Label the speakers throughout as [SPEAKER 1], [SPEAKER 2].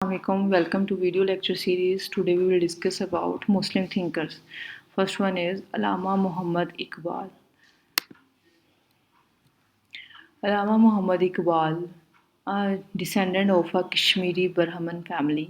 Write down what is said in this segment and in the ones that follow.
[SPEAKER 1] Assalamualaikum. Welcome to video lecture series. Today we will discuss about Muslim thinkers. First one is Allama Muhammad Iqbal. Allama Muhammad Iqbal, a descendant of a Kashmiri Brahman family.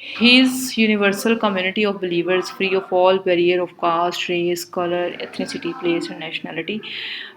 [SPEAKER 1] His universal community of believers free of all barrier of caste, race, color, ethnicity, place and nationality.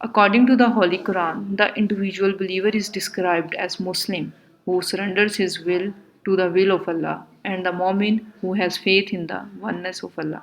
[SPEAKER 1] According to the Holy Quran, the individual believer is described as Muslim who surrenders his will to the will of Allah and the Mu'min who has faith in the oneness of Allah.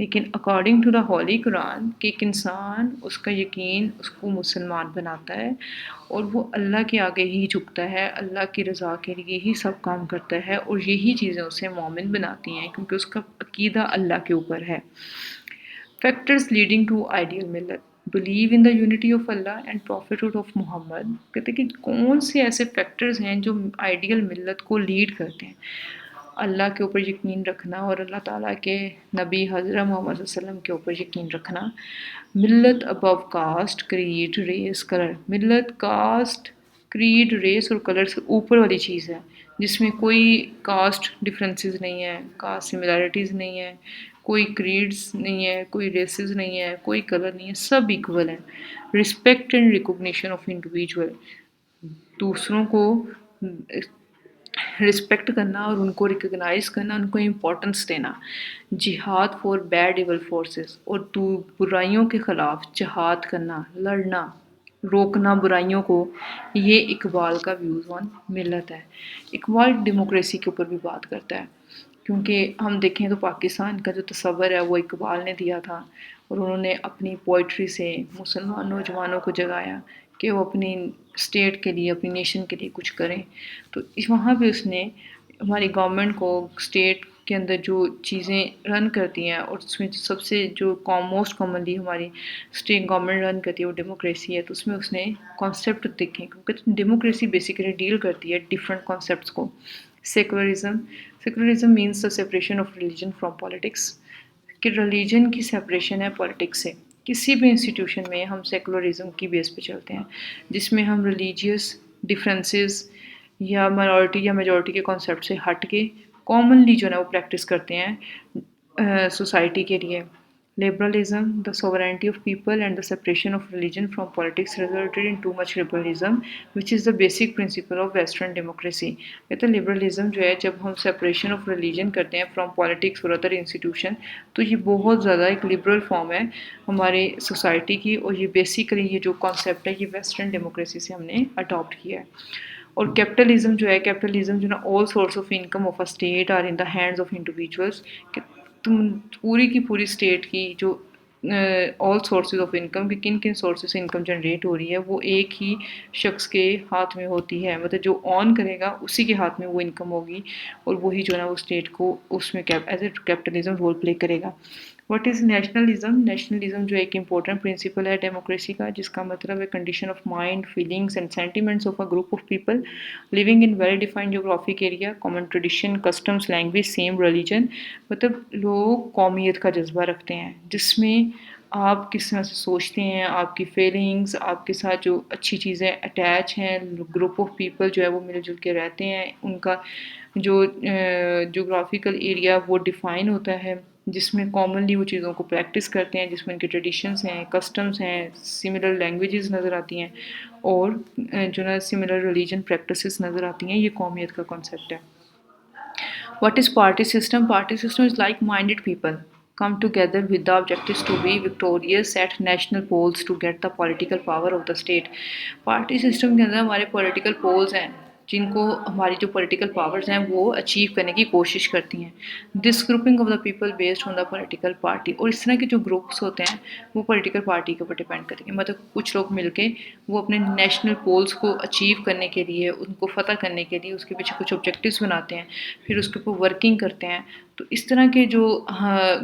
[SPEAKER 1] لیکن according to the Holi قرآن کہ ایک انسان اس کا یقین اس کو مسلمان بناتا ہے اور وہ اللہ کے آگے ہی جھکتا ہے، اللہ کی رضا کے لیے ہی سب کام کرتا ہے، اور یہی چیزیں اسے مومن بناتی ہیں کیونکہ اس کا عقیدہ اللہ کے اوپر ہے۔ فیکٹرز لیڈنگ ٹو آئیڈیل ملت، believe in the unity of Allah and prophethood of Muhammad. کہتے ہیں کہ کون سے ایسے فیکٹرز ہیں جو آئیڈیل ملت کو لیڈ کرتے ہیں؟ اللہ کے اوپر یقین رکھنا اور اللہ تعالیٰ کے نبی حضرت محمد صلی اللہ علیہ وسلم کے اوپر یقین رکھنا۔ ملت ابو کاسٹ، کریڈ، ریس، کلر۔ ملت کاسٹ، کریڈ، ریس اور کلر سے اوپر والی چیز ہے، جس میں کوئی کاسٹ ڈفرینسز نہیں ہے، کاسٹ سملیرٹیز نہیں ہے، کوئی کریڈز نہیں ہے، کوئی ریسز نہیں ہے، کوئی کلر نہیں ہے، سب ایکول ہیں۔ Respect and recognition of individual, دوسروں کو رسپیکٹ کرنا اور ان کو ریکگنائز کرنا، ان کو امپورٹنس دینا۔ جہاد فار بیڈ ایول فورسز، اور برائیوں کے خلاف جہاد کرنا، لڑنا، روکنا برائیوں کو، یہ اقبال کا ویوز آن ملت ہے۔ اقبال ڈیموکریسی کے اوپر بھی بات کرتا ہے، کیونکہ ہم دیکھیں تو پاکستان کا جو تصور ہے وہ اقبال نے دیا تھا، اور انہوں نے اپنی پوئٹری سے مسلمان نوجوانوں کو جگایا کہ وہ اپنی اسٹیٹ کے لیے، اپنی نیشن کے لیے کچھ کریں۔ تو وہاں پہ اس نے ہماری گورنمنٹ کو اسٹیٹ کے اندر جو چیزیں رن کرتی ہیں، اور اس میں سب سے جو موسٹ کامنلی ہماری اسٹیٹ گورنمنٹ رن کرتی ہے وہ ڈیموکریسی ہے، تو اس میں اس نے کانسیپٹ دیکھیں، کیونکہ ڈیموکریسی بیسیکلی ڈیل کرتی ہے ڈفرینٹ کانسیپٹس کو۔ Secularism, secularism means the separation of religion from politics, کہ ریلیجن کی سیپریشن ہے پالیٹکس سے۔ کسی بھی انسٹیٹیوشن میں ہم سیکولرزم کی بیس پہ چلتے ہیں، جس میں ہم ریلیجیس ڈفرینسز یا مائنورٹی یا میجورٹی کے کانسیپٹ سے ہٹ کے کامنلی جو ہے وہ پریکٹس کرتے ہیں سوسائٹی کے لیے۔ Liberalism, the sovereignty of people and the separation of religion from politics resulted in too much liberalism which is the basic principle of western democracy. کہتے ہیں لبرلزم جو ہے، جب ہم سیپریشن آف ریلیجن کرتے ہیں فرام پالیٹکس اور other institution, تو یہ بہت زیادہ ایک لبرل فارم ہے ہماری سوسائٹی کی، اور یہ بیسیکلی یہ جو کانسیپٹ ہے یہ ویسٹرن ڈیموکریسی سے ہم نے اڈاپٹ کیا ہے۔ اور کیپٹلزم جو ہے، کیپٹلزم جو نا all source of income of a state are in the hands of individuals, کہ تم پوری کی پوری اسٹیٹ کی جو آل سورسز آف انکم، کہ کن کن سورسز سے انکم جنریٹ ہو رہی ہے، وہ ایک ہی شخص کے ہاتھ میں ہوتی ہے، مطلب جو آن کرے گا اسی کے ہاتھ میں وہ انکم ہوگی، اور وہی جو ہے نا وہ اسٹیٹ کو اس میں as a capitalism role play کرے گا۔ What is nationalism? نیشنلزم جو ایک امپورٹنٹ پرنسپل ہے ڈیموکریسی کا، جس کا مطلب ہے condition of mind, feelings and sentiments of a group of people living in well defined geographic area, common tradition, customs, language, same religion. مطلب لوگ قومیت کا جذبہ رکھتے ہیں، جس میں آپ کس طرح سے سوچتے ہیں، آپ کی فیلنگس، آپ کے ساتھ جو اچھی چیزیں اٹیچ ہیں، گروپ آف پیپل جو ہے وہ مل جل کے رہتے ہیں، ان کا جو جغرافیکل ایریا وہ ڈیفائن ہوتا ہے، جس میں کامنلی وہ چیزوں کو پریکٹس کرتے ہیں، جس میں ان کے ٹریڈیشنس ہیں، کسٹمز ہیں، سملر لینگویجز نظر آتی ہیں، اور جو نا سملر ریلیجن پریکٹسز نظر آتی ہیں۔ یہ قومیت کا کانسیپٹ ہے۔ What is party system? Party system is like-minded people come together with the objectives to be victorious at national polls to get the political power of the state. Party system کے اندر ہمارے political poles ہیں، جن کو ہماری جو political powers ہیں وہ achieve کرنے کی کوشش کرتی ہیں۔ This grouping of the people based on the political party, اور اس طرح کے جو گروپس ہوتے ہیں وہ پولیٹیکل پارٹی کے اوپر ڈپینڈ کرتے ہیں، مطلب کچھ لوگ مل کے وہ اپنے نیشنل پولز کو اچیو کرنے کے لیے، ان کو فتح کرنے کے لیے اس کے پیچھے کچھ آبجیکٹیوز بناتے ہیں، پھر اس کے اوپر ورکنگ کرتے ہیں۔ تو اس طرح کے جو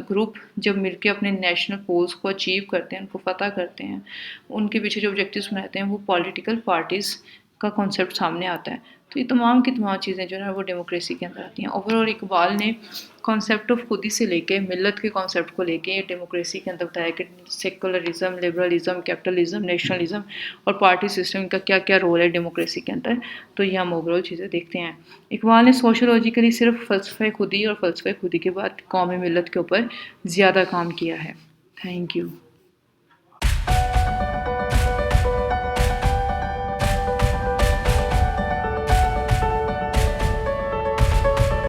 [SPEAKER 1] گروپ جب مل کے اپنے نیشنل پولز کو اچیو کرتے ہیں، ان کو فتح کرتے ہیں، ان کے پیچھے جو آبجیکٹیوز بناتے ہیں، وہ پولیٹیکل پارٹیز کا کانسیپٹ سامنے آتا ہے۔ تو یہ تمام کی تمام چیزیں جو ہے وہ ڈیموکریسی کے اندر آتی ہیں۔ اوور آل اقبال نے کانسیپٹ آف خودی سے لے کے ملت کے کانسیپٹ کو لے کے یہ ڈیموکریسی کے اندر بتایا کہ سیکولرزم، لبرلزم، کیپٹلزم، نیشنلزم اور پارٹی سسٹم کا کیا کیا رول ہے ڈیموکریسی کے اندر۔ تو یہ ہم اوور آل چیزیں دیکھتے ہیں۔ اقبال نے سوشولوجیکلی صرف فلسفہ خودی اور فلسفہ خودی کے بعد قومی ملت کے اوپر زیادہ کام کیا ہے۔ Thank you.